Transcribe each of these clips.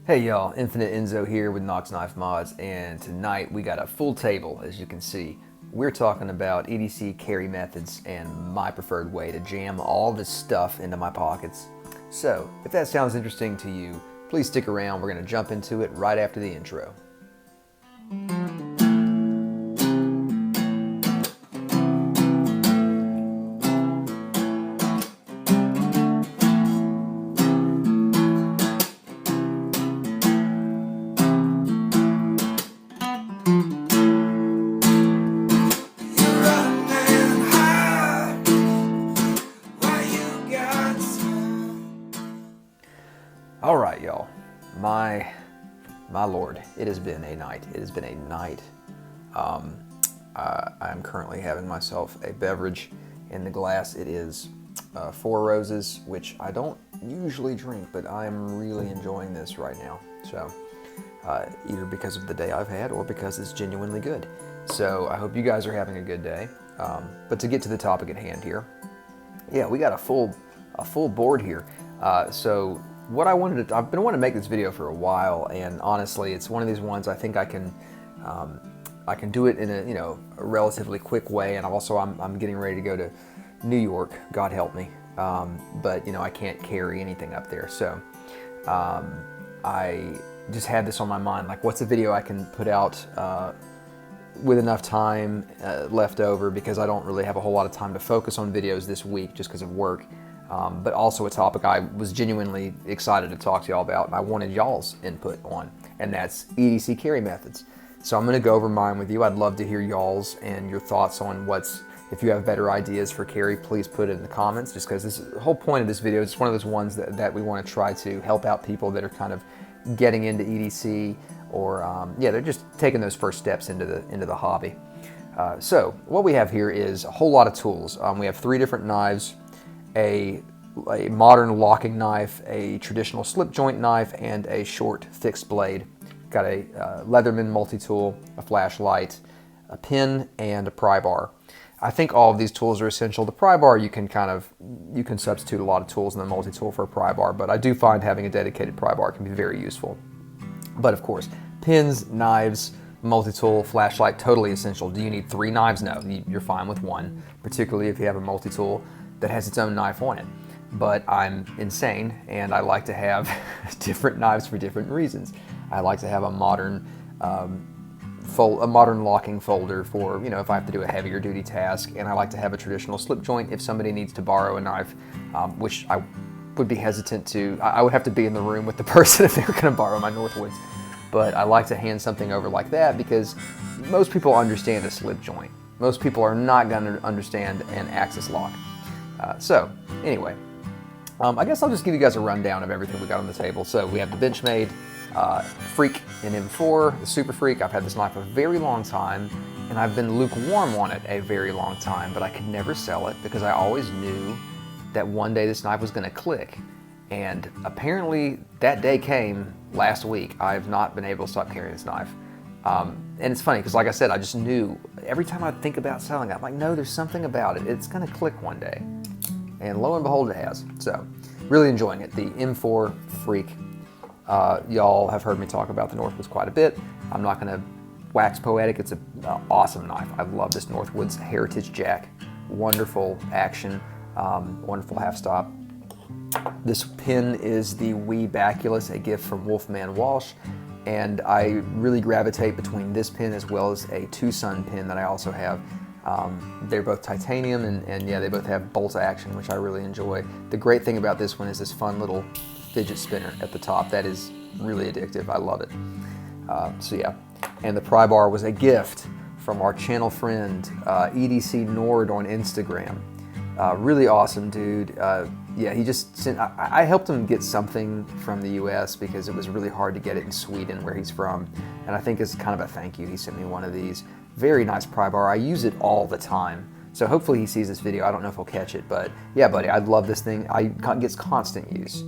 Hey y'all, Infinite Enzo here with Knox Knife Mods, and tonight we got a full table. As you can see, we're talking about EDC carry methods and my preferred way to jam all this stuff into my pockets. So if that sounds interesting to you, please stick around. We're going to jump into it right after the intro. All right, y'all. My lord, it has been a night. It has been a night. I'm currently having myself a beverage in the glass. It is Four Roses, which I don't usually drink, but I'm really enjoying this right now. So either because of the day I've had or because it's genuinely good. So I hope you guys are having a good day. But to get to the topic at hand here, yeah, we got a full board here. So what I've been wanting to make this video for a while, and honestly, it's one of these ones I think I can do it in a relatively quick way. And also I'm getting ready to go to New York, God help me, but I can't carry anything up there. So I just had this on my mind, like what's a video I can put out with enough time left over, because I don't really have a whole lot of time to focus on videos this week just because of work. But also a topic I was genuinely excited to talk to y'all about, and I wanted y'all's input on, and that's EDC carry methods. So I'm going to go over mine with you. I'd love to hear y'all's and your thoughts on if you have better ideas for carry, please put it in the comments, just because the whole point of this video is one of those ones that we want to try to help out people that are kind of getting into EDC, or they're just taking those first steps into the hobby. So what we have here is a whole lot of tools. We have 3 different knives, a modern locking knife, a traditional slip joint knife, and a short fixed blade. Got a Leatherman multi-tool, a flashlight, a pin, and a pry bar. I think all of these tools are essential. The pry bar, you can substitute a lot of tools in the multi-tool for a pry bar, but I do find having a dedicated pry bar can be very useful. But of course, pins, knives, multi-tool, flashlight, totally essential. Do you need 3 knives? No, you're fine with 1, particularly if you have a multi-tool that has its own knife on it. But I'm insane, and I like to have different knives for different reasons. I like to have a modern locking folder for, if I have to do a heavier duty task, and I like to have a traditional slip joint if somebody needs to borrow a knife, which I would be hesitant to. I would have to be in the room with the person if they were going to borrow my Northwoods. But I like to hand something over like that, because most people understand a slip joint. Most people are not going to understand an axis lock. So anyway, I guess I'll just give you guys a rundown of everything we got on the table. So we have the Benchmade Freak in M4, the Super Freak. I've had this knife a very long time, and I've been lukewarm on it a very long time, but I could never sell it because I always knew that one day this knife was going to click. And apparently that day came last week. I've not been able to stop carrying this knife. And it's funny because, like I said, I just knew every time I think about selling it, I'm like, no, there's something about it. It's going to click one day. And lo and behold, it has. So really enjoying it. The M4 Freak. Y'all have heard me talk about the Northwoods quite a bit. I'm not going to wax poetic. It's an awesome knife. I love this Northwoods Heritage Jack. Wonderful action. Wonderful half stop. This pin is the Wee Baculus, a gift from Wolfman Walsh. And I really gravitate between this pin as well as a Tucson pin that I also have. They're both titanium, and yeah, they both have bolt action, which I really enjoy. The great thing about this one is this fun little fidget spinner at the top. That is really addictive. I love it. So yeah, and the pry bar was a gift from our channel friend, EDC Nord on Instagram. Really awesome dude. Yeah, he just sent, I helped him get something from the US because it was really hard to get it in Sweden, where he's from. And I think it's kind of a thank you. He sent me one of these. Very nice pry bar. I use it all the time. So hopefully he sees this video. I don't know if he'll catch it, but yeah, buddy, I love this thing. It gets constant use.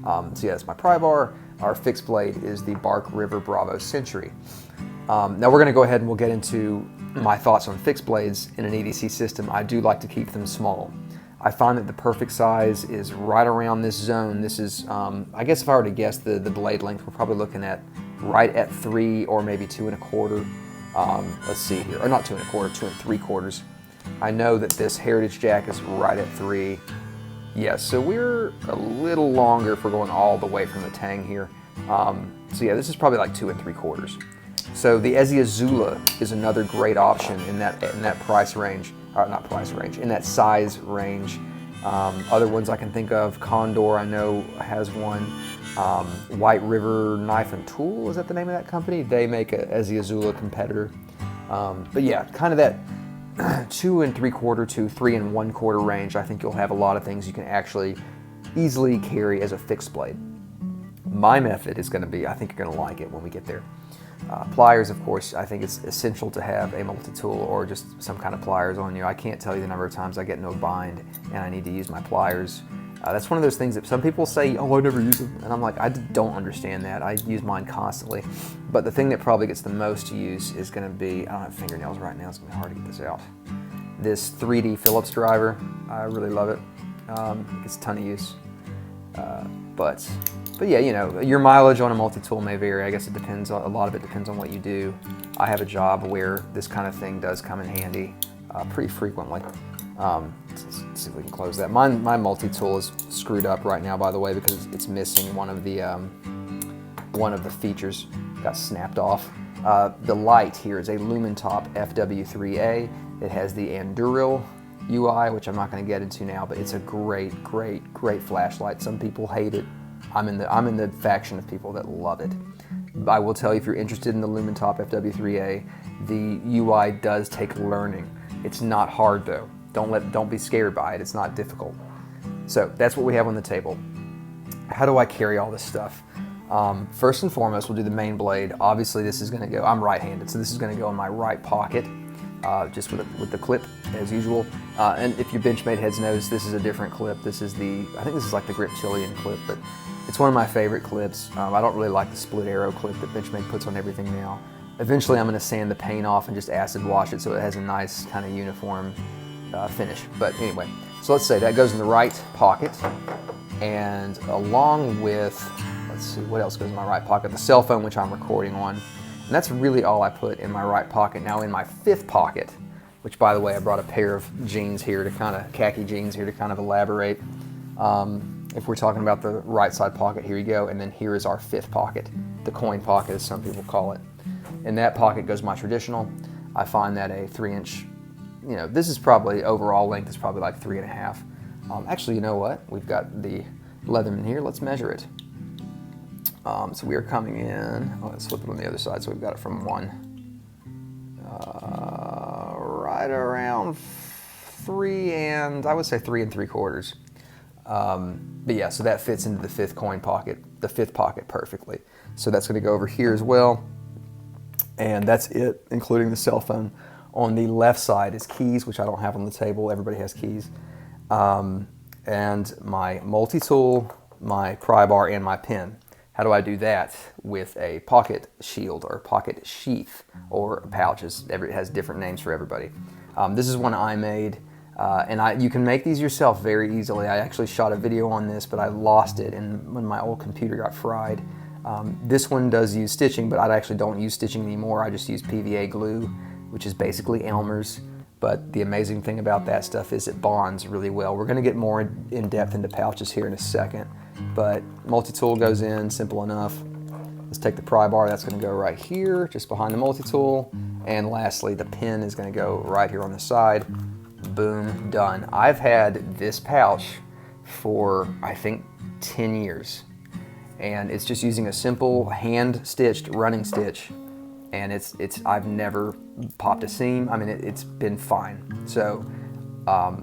So yeah, that's my pry bar. Our fixed blade is the Bark River Bravo Century. Now we're going to go ahead and we'll get into my thoughts on fixed blades in an EDC system. I do like to keep them small. I find that the perfect size is right around this zone. This is, I guess if I were to guess the blade length, we're probably looking at right at 3 or maybe 2 1/4. Let's see here, or not 2 1/4, 2 3/4. I know that this Heritage jack is right at 3. Yes, so we're a little longer if we're going all the way from the tang here. So yeah, this is probably like 2 3/4. So the Eziazula is another great option in that price range, or not price range, in that size range. Other ones I can think of, Condor I know has one. White River Knife and Tool, is that the name of that company? They make a Eziazula competitor. But yeah, kind of that 2 3/4 to 3 1/4 range. I think you'll have a lot of things you can actually easily carry as a fixed blade. My method is going to be, I think you're going to like it when we get there. Pliers, of course, I think it's essential to have a multi-tool or just some kind of pliers on you. I can't tell you the number of times I get into a bind and I need to use my pliers. That's one of those things that some people say, oh, I never use them. And I'm like, I don't understand that. I use mine constantly. But the thing that probably gets the most use is going to be, I don't have fingernails right now, it's going to be hard to get this out. This 3D Phillips driver, I really love it. It gets a ton of use. But yeah, you know, your mileage on a multi-tool may vary. I guess it depends, a lot of it depends on what you do. I have a job where this kind of thing does come in handy pretty frequently. Let's see if we can close that. My multi-tool is screwed up right now, by the way, because it's missing one of the features. Got snapped off. The light here is a Lumentop FW3A. It has the Anduril UI, which I'm not going to get into now, but it's a great flashlight. Some people hate it. I'm in the faction of people that love it. I will tell you, if you're interested in the Lumentop FW3A, the UI does take learning. It's not hard though. Don't be scared by it. It's not difficult. So that's what we have on the table. How do I carry all this stuff? First and foremost, we'll do the main blade. Obviously, this is going to go. I'm right-handed, so this is going to go in my right pocket, just with the clip as usual. And if your Benchmade heads knows, this is a different clip. This is I think this is like the Griptilian clip, but it's one of my favorite clips. I don't really like the split arrow clip that Benchmade puts on everything now. Eventually, I'm going to sand the paint off and just acid wash it so it has a nice kind of uniform finish. But anyway, so let's say that goes in the right pocket, and along with, let's see, what else goes in my right pocket? The cell phone, which I'm recording on. And that's really all I put in my right pocket. Now in my fifth pocket, which by the way, I brought a pair of jeans here to kind of, khaki jeans here to kind of elaborate. If we're talking about the right side pocket, here you go. And then here is our fifth pocket, the coin pocket as some people call it. In that pocket goes my traditional. I find that a 3-inch, you know, this is probably, overall length is probably like 3.5. Actually, you know what? We've got the Leatherman here. Let's measure it. So we are coming in, let's flip it on the other side, so we've got it from right around 3 and, I would say 3 3/4. But yeah, so that fits into the fifth coin pocket, the fifth pocket perfectly. So that's gonna go over here as well. And that's it, including the cell phone. On the left side is keys, which I don't have on the table. Everybody has keys. And my multi-tool, my pry bar, and my pen. How do I do that? With a pocket shield or pocket sheath or pouches. It has different names for everybody. This is one I made, and you can make these yourself very easily. I actually shot a video on this, but I lost it when my old computer got fried. This one does use stitching, but I actually don't use stitching anymore. I just use PVA glue, which is basically Elmer's. But the amazing thing about that stuff is it bonds really well. We're gonna get more in depth into pouches here in a second, but multi-tool goes in, simple enough. Let's take the pry bar, that's gonna go right here, just behind the multi-tool. And lastly, the pen is gonna go right here on the side. Boom, done. I've had this pouch for, I think, 10 years. And it's just using a simple hand-stitched running stitch. And I've never popped a seam. I mean, it's been fine. So,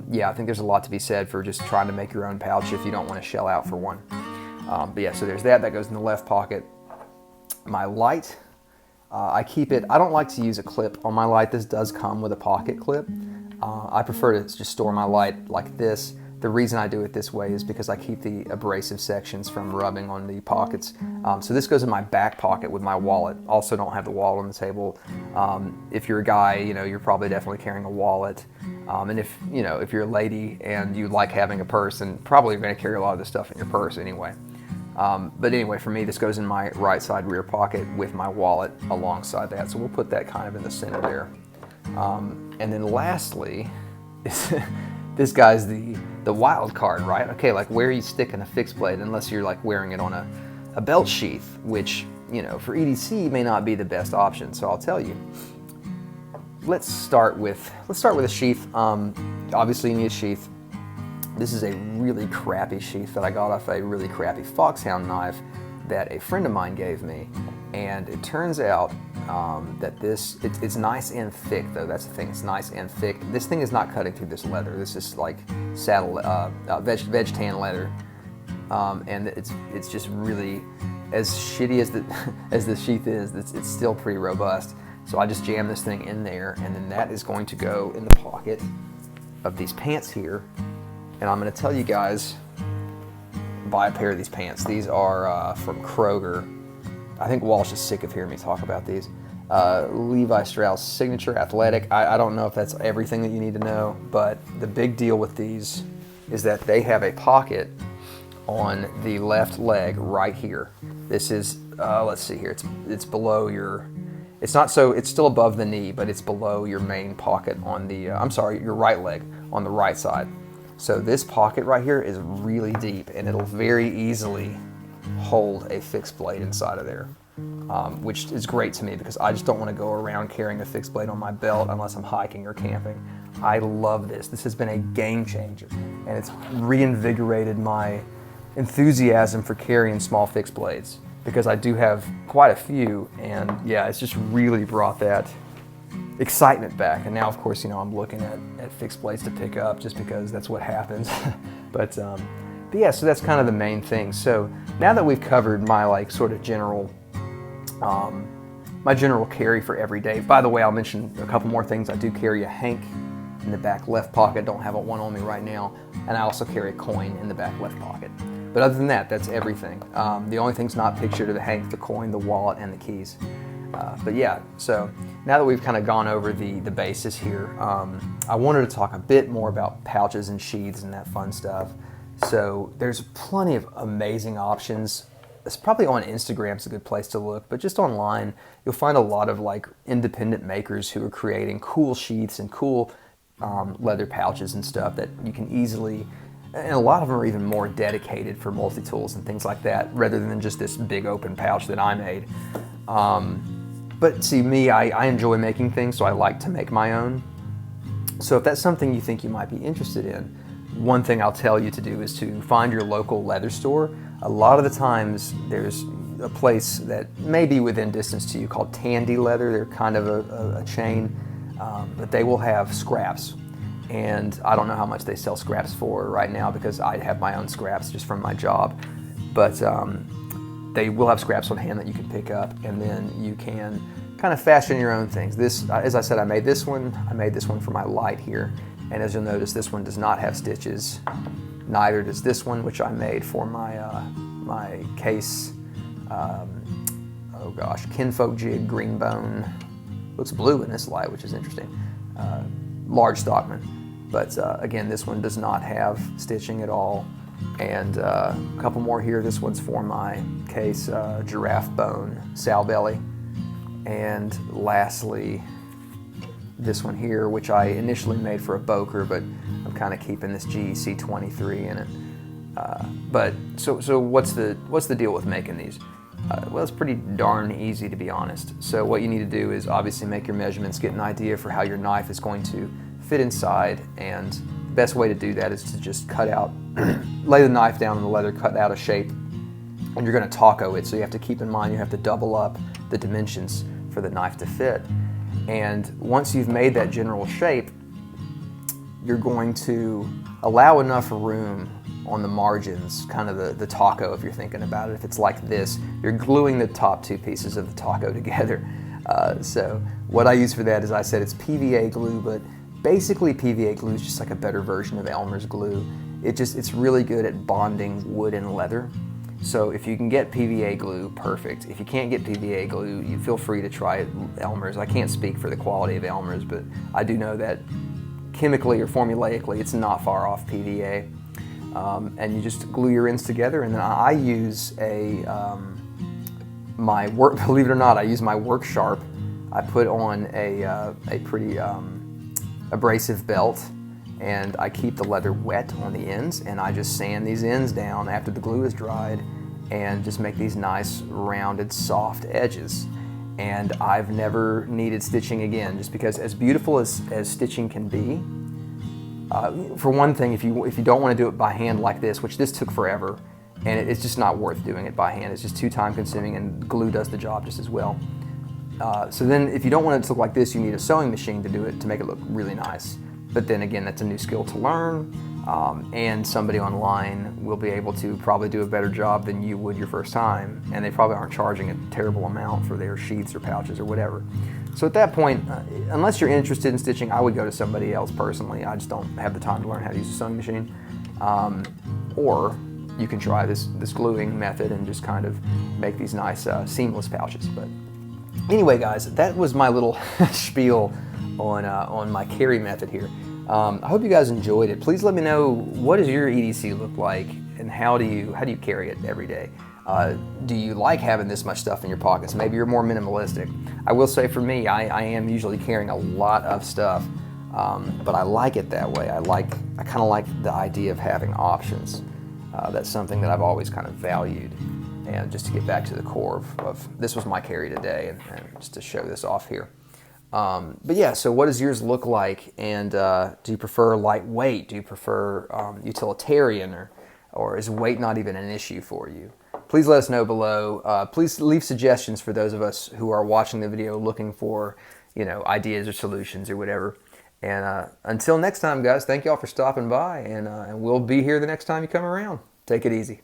yeah, I think there's a lot to be said for just trying to make your own pouch if you don't want to shell out for one. But yeah, so there's that. That goes in the left pocket. My light, I keep it. I don't like to use a clip on my light. This does come with a pocket clip. I prefer to just store my light like this. The reason I do it this way is because I keep the abrasive sections from rubbing on the pockets. So this goes in my back pocket with my wallet. Also don't have the wallet on the table. If you're a guy, you know, you're probably definitely carrying a wallet. And if if you're a lady and you like having a purse, then probably you're going to carry a lot of this stuff in your purse anyway. But anyway, for me, this goes in my right side rear pocket with my wallet alongside that. So we'll put that kind of in the center there. And then lastly, this guy's the wild card, right? Okay, like where are you sticking a fixed blade unless you're like wearing it on a belt sheath, which for EDC may not be the best option. So I'll tell you. Let's start with a sheath. Obviously, you need a sheath. This is a really crappy sheath that I got off a really crappy foxhound knife that a friend of mine gave me, and it turns out that it's nice and thick though. That's the thing. It's nice and thick. This thing is not cutting through this leather. This is like saddle veg tan leather, and it's just really, as shitty as the sheath is, it's still pretty robust. So I just jam this thing in there, and then that is going to go in the pocket of these pants here. And I'm going to tell you guys, buy a pair of these pants. These are from Kroger. I think Walsh is sick of hearing me talk about these. Levi Strauss Signature Athletic. I don't know if that's everything that you need to know, but the big deal with these is that they have a pocket on the left leg right here. This is, let's see here, it's below your, it's still above the knee, but it's below your main pocket on the, your right leg on the right side. So this pocket right here is really deep, and it'll very easily hold a fixed blade inside of there, which is great to me because I just don't want to go around carrying a fixed blade on my belt unless I'm hiking or camping. I love this. This has been a game changer, and it's reinvigorated my enthusiasm for carrying small fixed blades, because I do have quite a few, and yeah, it's just really brought that excitement back. And now, of course, I'm looking at fixed blades to pick up just because that's what happens. but yeah, so that's kind of the main thing. So now that we've covered my sort of general, my general carry for every day. By the way, I'll mention a couple more things. I do carry a hank in the back left pocket. Don't have one on me right now. And I also carry a coin in the back left pocket. But other than that, that's everything. The only things not pictured are the hank, the coin, the wallet, and the keys. But yeah, so now that we've kind of gone over the basis here, I wanted to talk a bit more about pouches and sheaths and that fun stuff. So there's plenty of amazing options. It's probably on Instagram's a good place to look, but just online, you'll find a lot of independent makers who are creating cool sheaths and cool leather pouches and stuff that you can easily, and a lot of them are even more dedicated for multi-tools and things like that, rather than just this big open pouch that I made. But see, me, I enjoy making things, so I like to make my own. So if that's something you think you might be interested in, one thing I'll tell you to do is to find your local leather store. A lot of the times there's a place that may be within distance to you called Tandy Leather. They're kind of a chain, but they will have scraps. And I don't know how much they sell scraps for right now because I have my own scraps just from my job. But they will have scraps on hand that you can pick up, and then you can kind of fashion your own things. This, as I said, I made this one for my light here. And as you'll notice, this one does not have stitches. Neither does this one, which I made for my my case. Oh gosh, Kinfolk Jig Green Bone. Looks blue in this light, which is interesting. Large Stockman. But again, this one does not have stitching at all. And a couple more here. This one's for my case Giraffe Bone Sow Belly. And lastly, this one here, which I initially made for a Boker, but I'm kind of keeping this GEC 23 in it. But so what's the deal with making these? Well, it's pretty darn easy, to be honest. So what you need to do is obviously make your measurements, get an idea for how your knife is going to fit inside, and the best way to do that is to just cut out, lay the knife down on the leather, cut out a shape, and you're going to taco it. So you have to keep in mind you have to double up the dimensions for the knife to fit. And once you've made that general shape, you're going to allow enough room on the margins, kind of the taco, if you're thinking about it. If it's like this, you're gluing the top two pieces of the taco together. So what I use for that is, I said, it's PVA glue, but basically PVA glue is just like a better version of Elmer's glue. It's really good at bonding wood and leather. So if you can get PVA glue, perfect. If you can't get PVA glue, you feel free to try Elmer's. I can't speak for the quality of Elmer's, but I do know that chemically or formulaically, it's not far off PVA. And you just glue your ends together, and then I use believe it or not, I use my work sharp. I put on a pretty abrasive belt, and I keep the leather wet on the ends, and I just sand these ends down after the glue is dried and just make these nice rounded soft edges. And I've never needed stitching again, just because as beautiful as stitching can be, for one thing, if you don't want to do it by hand like this, which this took forever, and it's just not worth doing it by hand. It's just too time consuming, and glue does the job just as well. So then if you don't want it to look like this, you need a sewing machine to do it, to make it look really nice. But then again, that's a new skill to learn, and somebody online will be able to probably do a better job than you would your first time, and they probably aren't charging a terrible amount for their sheaths or pouches or whatever. So at that point, unless you're interested in stitching, I would go to somebody else personally. I just don't have the time to learn how to use a sewing machine. Or you can try this gluing method and just kind of make these nice seamless pouches. But anyway, guys, that was my little spiel on my carry method here. I hope you guys enjoyed it. Please let me know, what does your EDC look like, and how do you carry it every day? Do you like having this much stuff in your pockets? Maybe you're more minimalistic. I will say for me, I am usually carrying a lot of stuff, but I like it that way. I kind of like the idea of having options. That's something that I've always kind of valued. And just to get back to the core of this was my carry today, and just to show this off here. But yeah, so what does yours look like? And do you prefer lightweight? Do you prefer utilitarian, or is weight not even an issue for you? Please let us know below. Please leave suggestions for those of us who are watching the video looking for, ideas or solutions or whatever. And until next time, guys, thank y'all for stopping by, and we'll be here the next time you come around. Take it easy.